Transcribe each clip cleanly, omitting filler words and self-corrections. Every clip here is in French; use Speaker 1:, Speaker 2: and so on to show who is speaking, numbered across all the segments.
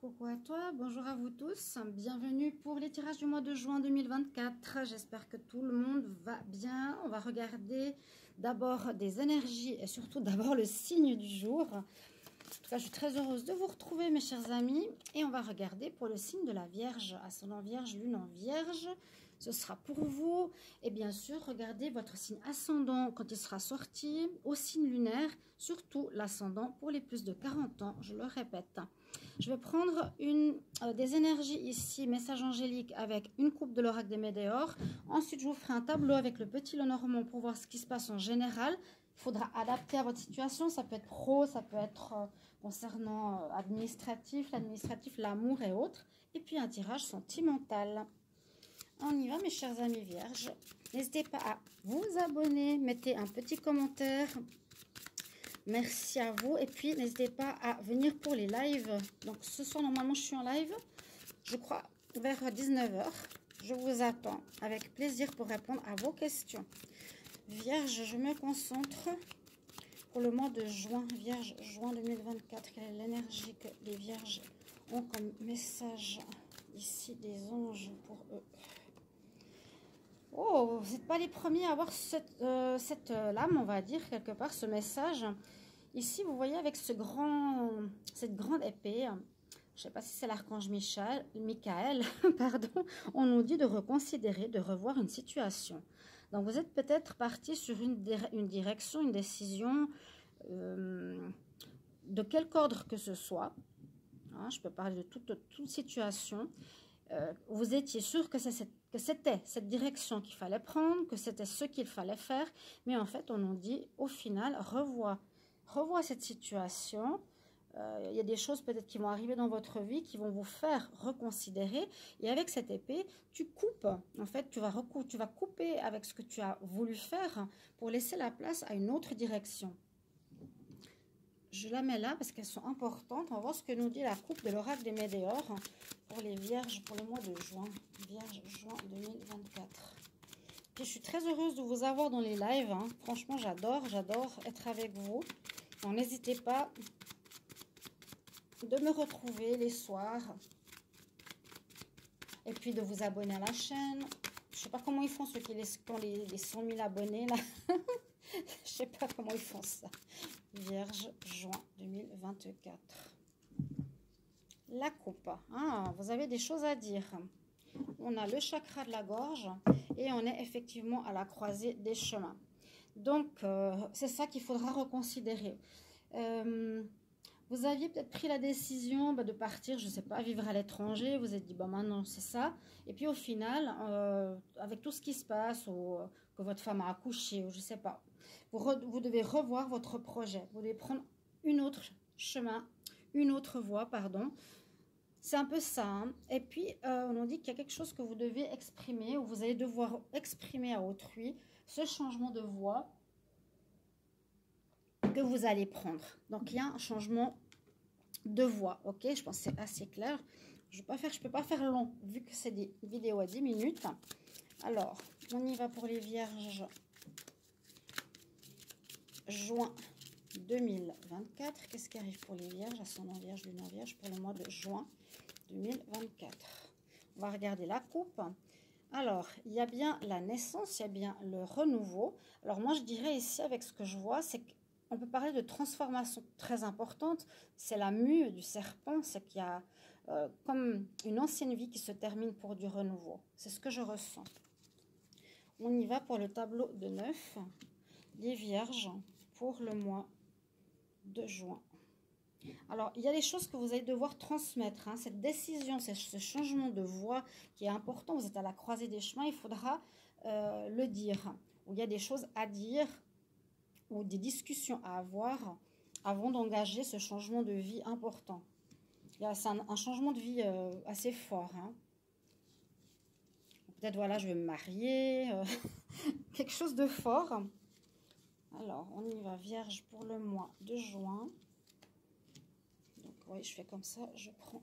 Speaker 1: Coucou à toi, bonjour à vous tous, bienvenue pour les tirages du mois de juin 2024. J'espère que tout le monde va bien. On va regarder d'abord des énergies et surtout d'abord le signe du jour. En tout cas, je suis très heureuse de vous retrouver mes chers amis. Et on va regarder pour le signe de la Vierge, ascendant Vierge, lune en Vierge. Ce sera pour vous. Et bien sûr, regardez votre signe ascendant quand il sera sorti, au signe lunaire, surtout l'ascendant pour les plus de 40 ans, je le répète. Je vais prendre des énergies ici, message angélique avec une coupe de l'oracle des Médéors. Ensuite, je vous ferai un tableau avec le petit Lenormand pour voir ce qui se passe en général. Il faudra adapter à votre situation. Ça peut être pro, ça peut être concernant l'administratif, l'amour et autres. Et puis un tirage sentimental. On y va mes chers amis vierges. N'hésitez pas à vous abonner, mettez un petit commentaire. Merci à vous. Et puis, n'hésitez pas à venir pour les lives. Donc, ce soir, normalement, je suis en live. Je crois vers 19 h. Je vous attends avec plaisir pour répondre à vos questions. Vierge, je me concentre pour le mois de juin. Vierge, juin 2024. Quelle est l'énergie que les vierges ont comme message ici des anges pour eux? Oh, vous n'êtes pas les premiers à avoir cette lame, on va dire, quelque part, ce message. Ici, vous voyez avec cette grande épée, je ne sais pas si c'est l'archange Michael, pardon, on nous dit de reconsidérer, de revoir une situation. Donc, vous êtes peut-être parti sur une direction, une décision, de quelque ordre que ce soit. Hein, je peux parler de toute situation. Vous étiez sûr que c'était cette direction qu'il fallait prendre, que c'était ce qu'il fallait faire. Mais en fait, on nous dit, au final, revois cette situation. Il y a des choses peut-être qui vont arriver dans votre vie qui vont vous faire reconsidérer. Et avec cette épée, tu coupes. En fait, tu vas couper avec ce que tu as voulu faire pour laisser la place à une autre direction. Je la mets là parce qu'elles sont importantes. On va voir ce que nous dit la coupe de l'oracle des Médéors pour les vierges pour le mois de juin. Vierge, juin 2024. Puis je suis très heureuse de vous avoir dans les lives. Hein. Franchement, j'adore être avec vous. Donc n'hésitez pas de me retrouver les soirs. Et puis de vous abonner à la chaîne. Je ne sais pas comment ils font ceux qui ont les 100 000 abonnés là. Je ne sais pas comment ils font ça. Vierge, juin 2024. La coupe. Ah, vous avez des choses à dire. On a le chakra de la gorge et on est effectivement à la croisée des chemins. Donc, c'est ça qu'il faudra reconsidérer. Vous aviez peut-être pris la décision de partir, je ne sais pas, vivre à l'étranger. Vous êtes dit, maintenant, c'est ça. Et puis, au final, avec tout ce qui se passe, ou que votre femme a accouché, ou je ne sais pas, vous devez revoir votre projet. Vous devez prendre une autre voie, pardon. C'est un peu ça. Hein. Et puis, on nous dit qu'il y a quelque chose que vous devez exprimer, ou vous allez devoir exprimer à autrui ce changement de voie que vous allez prendre. Donc, il y a un changement de voix, ok? Je pense que c'est assez clair. Je peux pas faire long, vu que c'est des vidéos à 10 minutes. Alors, on y va pour les vierges. Juin 2024. Qu'est-ce qui arrive pour les vierges? Ascendant vierge, lune en vierge, pour le mois de juin 2024. On va regarder la coupe. Alors, il y a bien la naissance, il y a bien le renouveau. Alors, moi, je dirais ici, avec ce que je vois, c'est que on peut parler de transformation très importante. C'est la mue du serpent, c'est qu'il y a comme une ancienne vie qui se termine pour du renouveau. C'est ce que je ressens. On y va pour le tableau de 9, les vierges, pour le mois de juin. Alors, il y a des choses que vous allez devoir transmettre. Hein. Cette décision, ce changement de voie qui est important. Vous êtes à la croisée des chemins, il faudra le dire. Ou il y a des choses à dire ou des discussions à avoir avant d'engager ce changement de vie important. C'est un changement de vie assez fort. Hein. Peut-être, voilà, je vais me marier. Quelque chose de fort. Alors, on y va, vierge, pour le mois de juin. Donc, oui, je fais comme ça, je prends.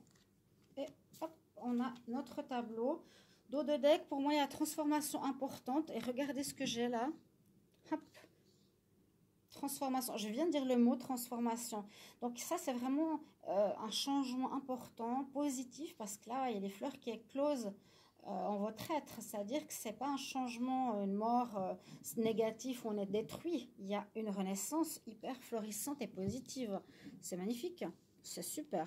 Speaker 1: Et hop, on a notre tableau. Dos de deck, pour moi, il y a une transformation importante. Et regardez ce que j'ai là. Hop. transformation. Je viens de dire le mot transformation. Donc ça, c'est vraiment un changement important, positif, parce que là, il y a des fleurs qui éclosent en votre être. C'est-à-dire que ce n'est pas un changement, une mort négative où on est détruit. Il y a une renaissance hyper florissante et positive. C'est magnifique. C'est super.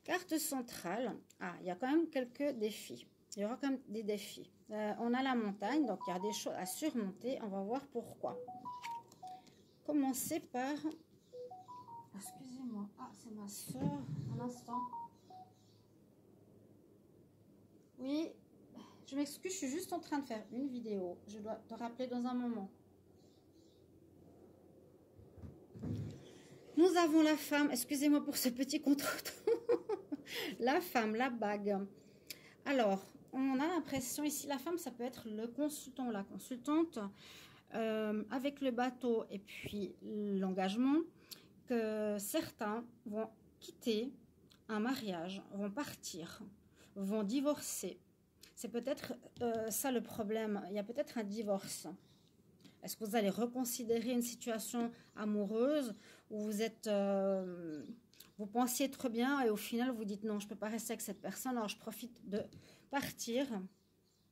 Speaker 1: Carte centrale. Ah, il y a quand même quelques défis. Il y aura quand même des défis. On a la montagne, donc il y a des choses à surmonter. On va voir pourquoi. Commencer par... Excusez-moi. Ah, c'est ma soeur. Un instant. Oui, je m'excuse, je suis juste en train de faire une vidéo. Je dois te rappeler dans un moment. Nous avons la femme. Excusez-moi pour ce petit contretemps. La femme, la bague. Alors, on a l'impression ici, la femme, ça peut être le consultant ou la consultante, avec le bateau et puis l'engagement, que certains vont quitter un mariage, vont partir, vont divorcer. C'est peut-être ça le problème. Il y a peut-être un divorce. Est-ce que vous allez reconsidérer une situation amoureuse où vous êtes... vous pensiez être bien et au final vous dites non, je ne peux pas rester avec cette personne, alors je profite de partir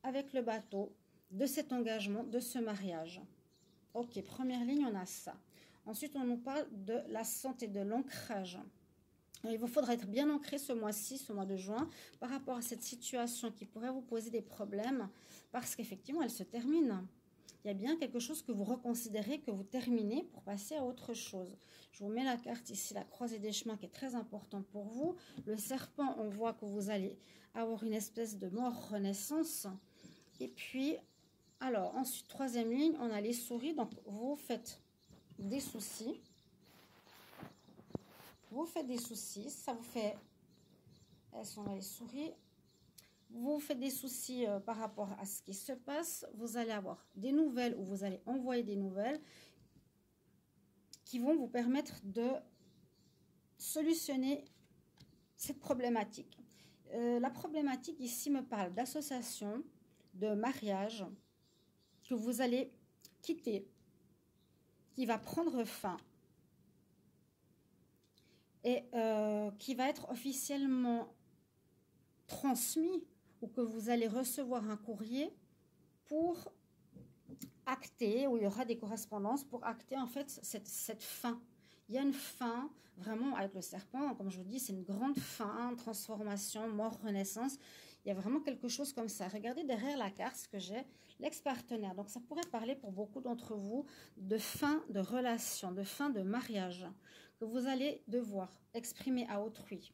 Speaker 1: avec le bateau, de cet engagement, de ce mariage. Ok, première ligne, on a ça. Ensuite, on nous parle de la santé, de l'ancrage. Il vous faudra être bien ancré ce mois-ci, ce mois de juin, par rapport à cette situation qui pourrait vous poser des problèmes, parce qu'effectivement, elle se termine. Il y a bien quelque chose que vous reconsidérez, que vous terminez pour passer à autre chose. Je vous mets la carte ici, la croisée des chemins, qui est très importante pour vous. Le serpent, on voit que vous allez avoir une espèce de mort-renaissance. Et puis, alors, ensuite, troisième ligne, on a les souris. Donc, vous faites des soucis. Vous faites des soucis, ça vous fait... Elles sont là, les souris. Vous faites des soucis par rapport à ce qui se passe. Vous allez avoir des nouvelles ou vous allez envoyer des nouvelles qui vont vous permettre de solutionner cette problématique. La problématique ici me parle d'association, de mariage que vous allez quitter, qui va prendre fin et qui va être officiellement transmis ou que vous allez recevoir un courrier pour acter, où il y aura des correspondances pour acter en fait cette fin. Il y a une fin, vraiment avec le serpent, comme je vous dis, c'est une grande fin, transformation, mort, renaissance. Il y a vraiment quelque chose comme ça. Regardez derrière la carte ce que j'ai, l'ex-partenaire. Donc ça pourrait parler pour beaucoup d'entre vous de fin de relation, de fin de mariage, que vous allez devoir exprimer à autrui.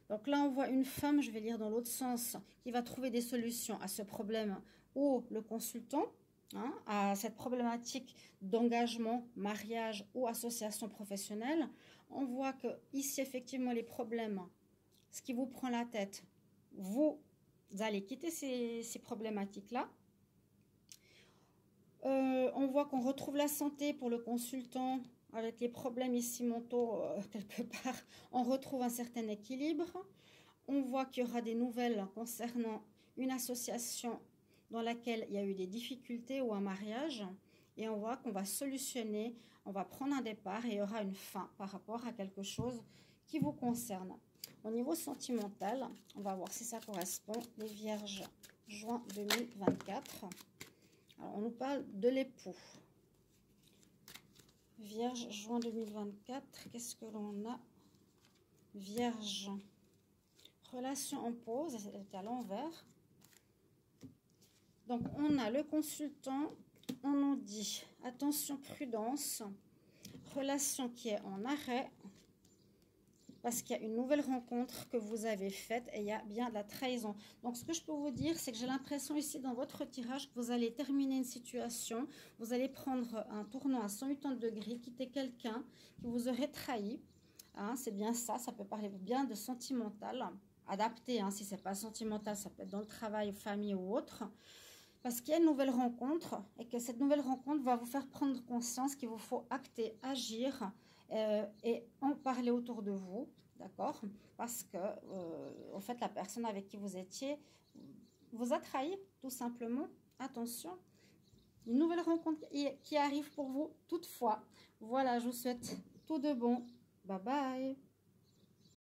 Speaker 1: Donc là, on voit une femme, je vais lire dans l'autre sens, qui va trouver des solutions à ce problème, ou le consultant, hein, à cette problématique d'engagement, mariage ou association professionnelle. On voit que ici, effectivement, les problèmes, ce qui vous prend la tête, vous allez quitter ces problématiques-là. On voit qu'on retrouve la santé pour le consultant, avec les problèmes ici mentaux, quelque part, on retrouve un certain équilibre. On voit qu'il y aura des nouvelles concernant une association dans laquelle il y a eu des difficultés ou un mariage. Et on voit qu'on va solutionner, on va prendre un départ et il y aura une fin par rapport à quelque chose qui vous concerne. Au niveau sentimental, on va voir si ça correspond. Les Vierges, juin 2024. Alors, on nous parle de l'époux. Vierge, juin 2024, qu'est-ce que l'on a? Vierge, relation en pause, c'est à l'envers. Donc, on a le consultant, on nous dit, attention, prudence, relation qui est en arrêt, parce qu'il y a une nouvelle rencontre que vous avez faite et il y a bien de la trahison. Donc, ce que je peux vous dire, c'est que j'ai l'impression ici dans votre tirage que vous allez terminer une situation, vous allez prendre un tournant à 180 degrés, quitter quelqu'un qui vous aurait trahi. Hein, c'est bien ça, ça peut parler bien de sentimental, adapté, hein, si ce n'est pas sentimental, ça peut être dans le travail, famille ou autre. Parce qu'il y a une nouvelle rencontre et que cette nouvelle rencontre va vous faire prendre conscience qu'il vous faut acter, agir, et en parler autour de vous, d'accord? Parce que, en fait, la personne avec qui vous étiez vous a trahi, tout simplement. Attention, une nouvelle rencontre qui arrive pour vous toutefois. Voilà, je vous souhaite tout de bon. Bye bye.